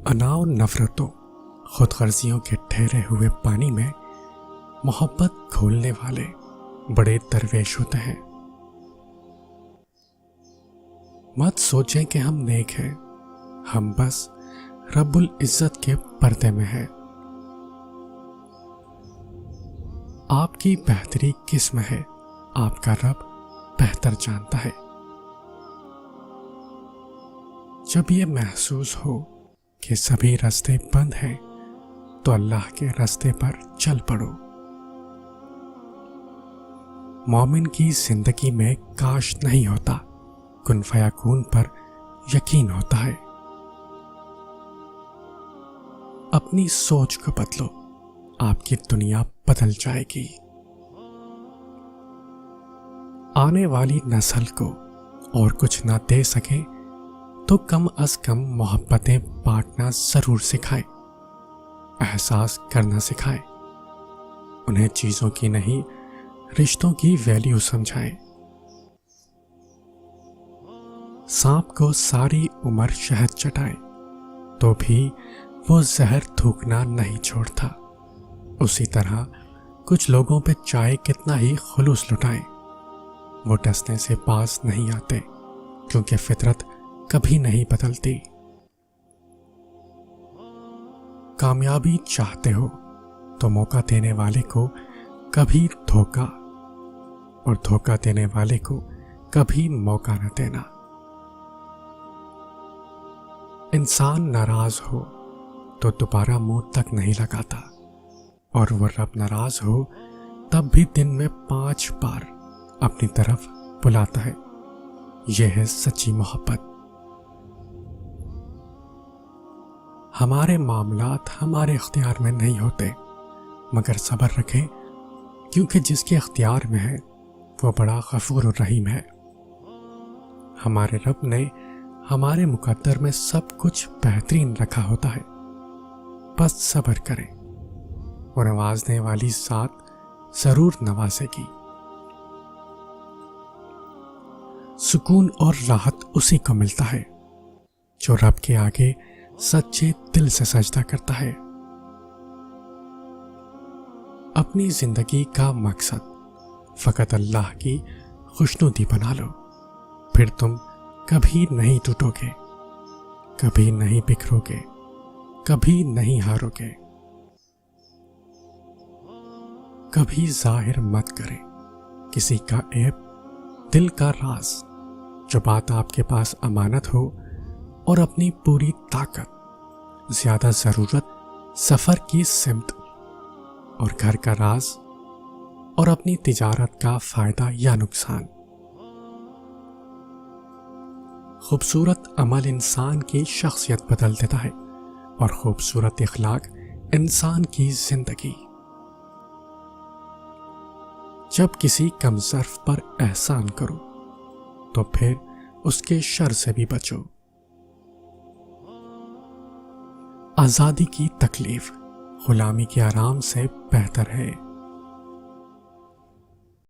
अना और नफरतों, खुद गर्जियों के ठहरे हुए पानी में मोहब्बत घोलने वाले बड़े दरवेश होते हैं। मत सोचें कि हम नेक हैं, हम बस रब्बुल इज्जत के पर्दे में हैं। आपकी बेहतरी किस में है, आपका रब बेहतर जानता है। जब ये महसूस हो कि सभी रास्ते बंद हैं, तो अल्लाह के रास्ते पर चल पड़ो। मोमिन की जिंदगी में काश नहीं होता, कुन फयाकून पर यकीन होता है। अपनी सोच को बदलो, आपकी दुनिया बदल जाएगी। आने वाली नस्ल को और कुछ ना दे सके तो कम अज कम मोहब्बतें बांटना जरूर सिखाएं, एहसास करना सिखाएं। उन्हें चीजों की नहीं, रिश्तों की वैल्यू समझाएं। सांप को सारी उम्र शहद चटाएं तो भी वो जहर थूकना नहीं छोड़ता। उसी तरह कुछ लोगों पे चाहे कितना ही खुलूस लुटाएं, वो डसने से पास नहीं आते, क्योंकि फितरत कभी नहीं बदलती। कामयाबी चाहते हो तो मौका देने वाले को कभी धोखा, और धोखा देने वाले को कभी मौका न देना। इंसान नाराज हो तो दोबारा मुंह तक नहीं लगाता, और वो रब नाराज हो तब भी दिन में 5 बार अपनी तरफ बुलाता है। यह है सच्ची मोहब्बत। हमारे मामलात हमारे इख्तियार में नहीं होते, मगर सब्र रखें, क्योंकि जिसके इख्तियार में है वो बड़ा गफूर और रहीम है। हमारे रब ने हमारे मुकद्दर में सब कुछ बेहतरीन रखा होता है। बस सब्र करें, और नवाजने वाली ज़ात जरूर नवाजेगी। सुकून और राहत उसी को मिलता है जो रब के आगे सच्चे दिल से सजदा करता है। अपनी जिंदगी का मकसद फकत अल्लाह की खुशनुदी बना लो, फिर तुम कभी नहीं टूटोगे, कभी नहीं बिखरोगे, कभी नहीं हारोगे। कभी जाहिर मत करें किसी का ऐब, दिल का राज। जो बात आपके पास अमानत हो, और अपनी पूरी ताकत, ज्यादा जरूरत सफर की सिमत, और घर का राज, और अपनी तिजारत का फायदा या नुकसान। खूबसूरत अमल इंसान की शख्सियत बदल देता है, और खूबसूरत इखलाक इंसान की जिंदगी। जब किसी कमजर्फ पर एहसान करो तो फिर उसके शर से भी बचो। आजादी की तकलीफ गुलामी के आराम से बेहतर है।